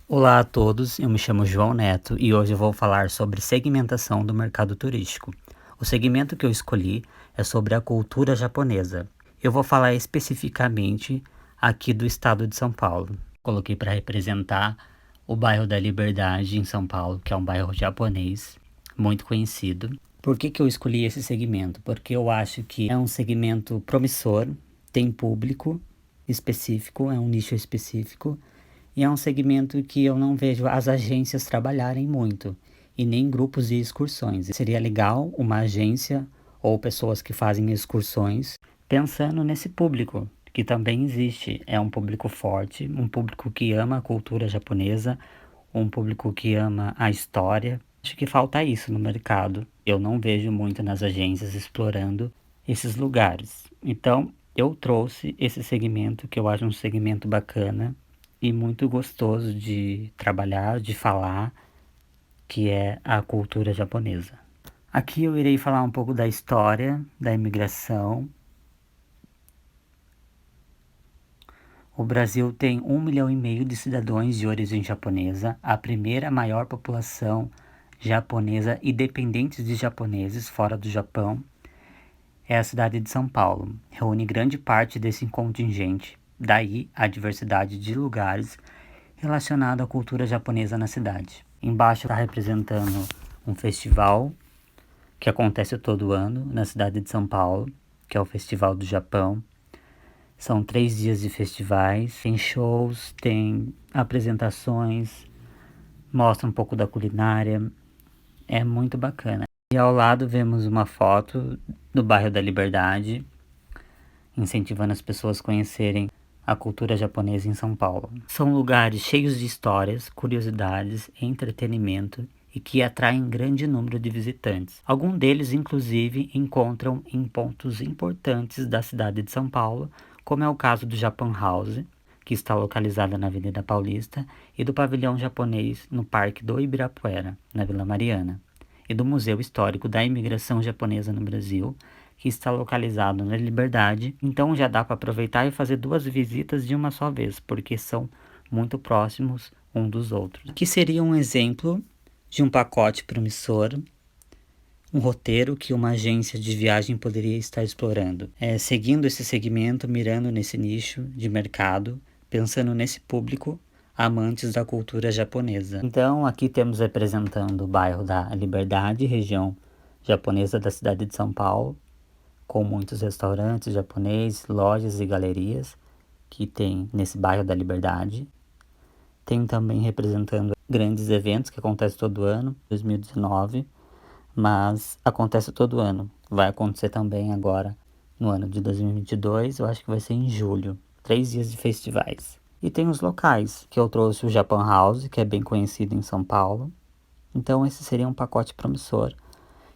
Olá a todos, eu me chamo João Neto e hoje eu vou falar sobre segmentação do mercado turístico. O segmento que eu escolhi é sobre a cultura japonesa. Eu vou falar especificamente aqui do estado de São Paulo. Coloquei para representar o bairro da Liberdade em São Paulo, que é um bairro japonês muito conhecido. Por que eu escolhi esse segmento? Porque eu acho que é um segmento promissor, tem público específico, é um nicho específico e é um segmento que eu não vejo as agências trabalharem muito, e nem grupos de excursões. Seria legal uma agência ou pessoas que fazem excursões pensando nesse público, que também existe. É um público forte, um público que ama a cultura japonesa, um público que ama a história. Acho que falta isso no mercado. Eu não vejo muito nas agências explorando esses lugares. Então, eu trouxe esse segmento que eu acho um segmento bacana e muito gostoso de trabalhar, de falar, que é a cultura japonesa. Aqui eu irei falar um pouco da história da imigração. O Brasil tem 1,5 milhão de cidadãos de origem japonesa, a primeira maior população japonesa e dependentes de japoneses fora do Japão é a cidade de São Paulo. Reúne grande parte desse contingente, daí a diversidade de lugares relacionado à cultura japonesa na cidade. Embaixo está representando um festival que acontece todo ano na cidade de São Paulo, que é o Festival do Japão. São 3 dias de festivais, tem shows, tem apresentações, mostra um pouco da culinária, é muito bacana. E ao lado vemos uma foto do bairro da Liberdade, incentivando as pessoas a conhecerem a cultura japonesa em São Paulo. São lugares cheios de histórias, curiosidades, entretenimento e que atraem grande número de visitantes. Alguns deles, inclusive, encontram em pontos importantes da cidade de São Paulo, como é o caso do Japan House, que está localizada na Avenida Paulista, e do pavilhão japonês no Parque do Ibirapuera, na Vila Mariana, e do Museu Histórico da Imigração Japonesa no Brasil, que está localizado na Liberdade. Então já dá para aproveitar e fazer 2 visitas de uma só vez, porque são muito próximos um dos outros. Que seria um exemplo de um pacote promissor, um roteiro que uma agência de viagem poderia estar explorando. Seguindo esse segmento, mirando nesse nicho de mercado, pensando nesse público, amantes da cultura japonesa. Então, aqui temos representando o bairro da Liberdade, região japonesa da cidade de São Paulo, com muitos restaurantes japoneses, lojas e galerias que tem nesse bairro da Liberdade. Tem também representando grandes eventos que acontecem todo ano, 2019, mas acontece todo ano. Vai acontecer também agora no ano de 2022, eu acho que vai ser em julho, 3 dias de festivais. E tem os locais, que eu trouxe o Japan House, que é bem conhecido em São Paulo. Então esse seria um pacote promissor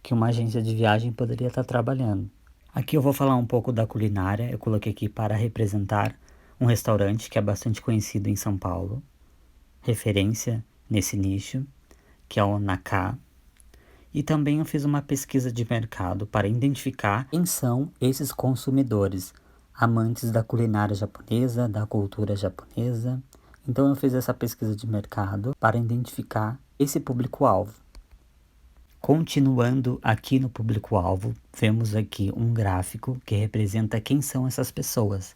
que uma agência de viagem poderia estar trabalhando. Aqui eu vou falar um pouco da culinária. Eu coloquei aqui para representar um restaurante que é bastante conhecido em São Paulo, referência nesse nicho, que é o Naka. E também eu fiz uma pesquisa de mercado para identificar quem são esses consumidores, amantes da culinária japonesa, da cultura japonesa. Então eu fiz essa pesquisa de mercado para identificar esse público-alvo. Continuando aqui no público-alvo, vemos aqui um gráfico que representa quem são essas pessoas.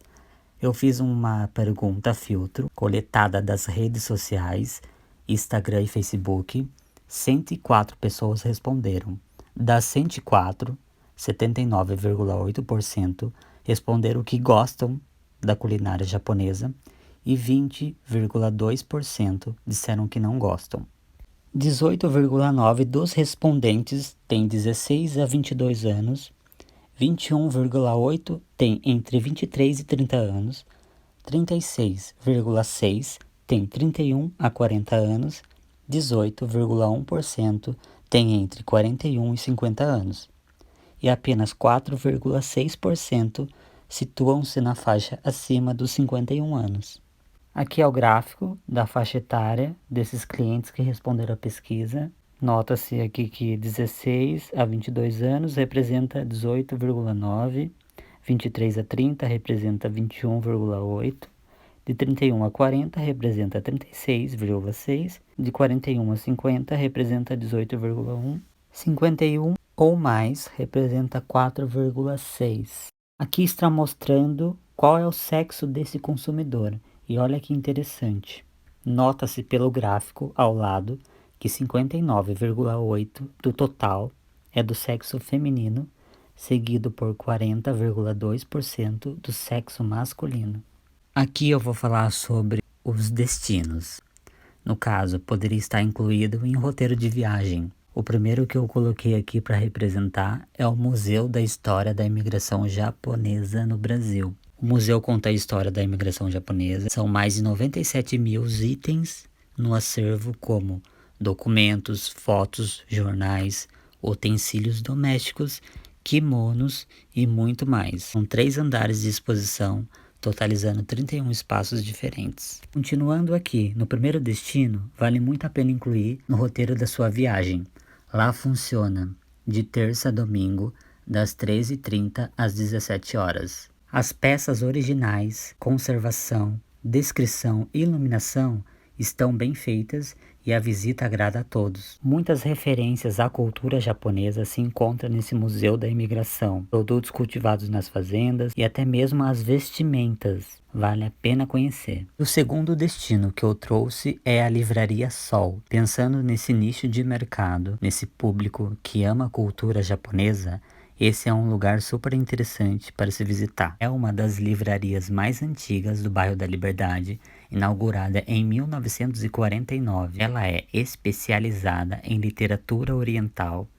Eu fiz uma pergunta filtro coletada das redes sociais, Instagram e Facebook. 104 pessoas responderam. Das 104, 79,8% responderam que gostam da culinária japonesa e 20,2% disseram que não gostam. 18,9% dos respondentes têm 16 a 22 anos, 21,8% têm entre 23 e 30 anos, 36,6% têm 31 a 40 anos, 18,1% têm entre 41 e 50 anos, e apenas 4,6% situam-se na faixa acima dos 51 anos. Aqui é o gráfico da faixa etária desses clientes que responderam à pesquisa. Nota-se aqui que 16 a 22 anos representa 18,9%, 23 a 30 representa 21,8%, De 31 a 40 representa 36,6, de 41 a 50 representa 18,1, 51 ou mais representa 4,6. Aqui está mostrando qual é o sexo desse consumidor. E olha que interessante. Nota-se pelo gráfico ao lado que 59,8% do total é do sexo feminino, seguido por 40,2% do sexo masculino. Aqui eu vou falar sobre os destinos. No caso, poderia estar incluído em um roteiro de viagem. O primeiro que eu coloquei aqui para representar é o Museu da História da Imigração Japonesa no Brasil. O museu conta a história da imigração japonesa. São mais de 97 mil itens no acervo, como documentos, fotos, jornais, utensílios domésticos, kimonos e muito mais. São 3 andares de exposição, totalizando 31 espaços diferentes. Continuando aqui, no primeiro destino, vale muito a pena incluir no roteiro da sua viagem. Lá funciona de terça a domingo, das 13h30 às 17 horas. As peças originais, conservação, descrição e iluminação estão bem feitas e a visita agrada a todos. Muitas referências à cultura japonesa se encontram nesse Museu da Imigração. Produtos cultivados nas fazendas e até mesmo as vestimentas. Vale a pena conhecer. O segundo destino que eu trouxe é a Livraria Sol. Pensando nesse nicho de mercado, nesse público que ama a cultura japonesa, esse é um lugar super interessante para se visitar. É uma das livrarias mais antigas do bairro da Liberdade, inaugurada em 1949. Ela é especializada em literatura oriental.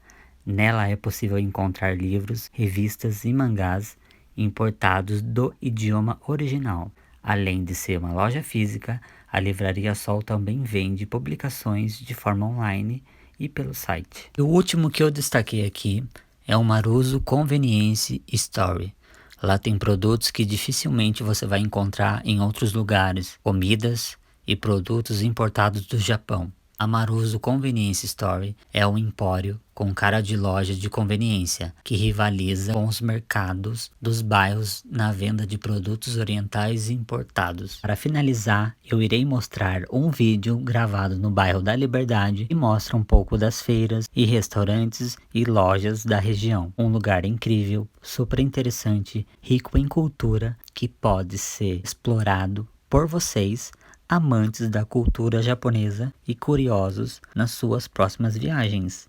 Nela é possível encontrar livros, revistas e mangás importados do idioma original. Além de ser uma loja física, a Livraria Sol também vende publicações de forma online e pelo site. O último que eu destaquei aqui é o Maruzu Convenience Store. Lá tem produtos que dificilmente você vai encontrar em outros lugares, comidas e produtos importados do Japão. A Maruzu Convenience Store é um empório com cara de loja de conveniência que rivaliza com os mercados dos bairros na venda de produtos orientais importados. Para finalizar, eu irei mostrar um vídeo gravado no bairro da Liberdade que mostra um pouco das feiras e restaurantes e lojas da região. Um lugar incrível, super interessante, rico em cultura que pode ser explorado por vocês, amantes da cultura japonesa e curiosos nas suas próximas viagens.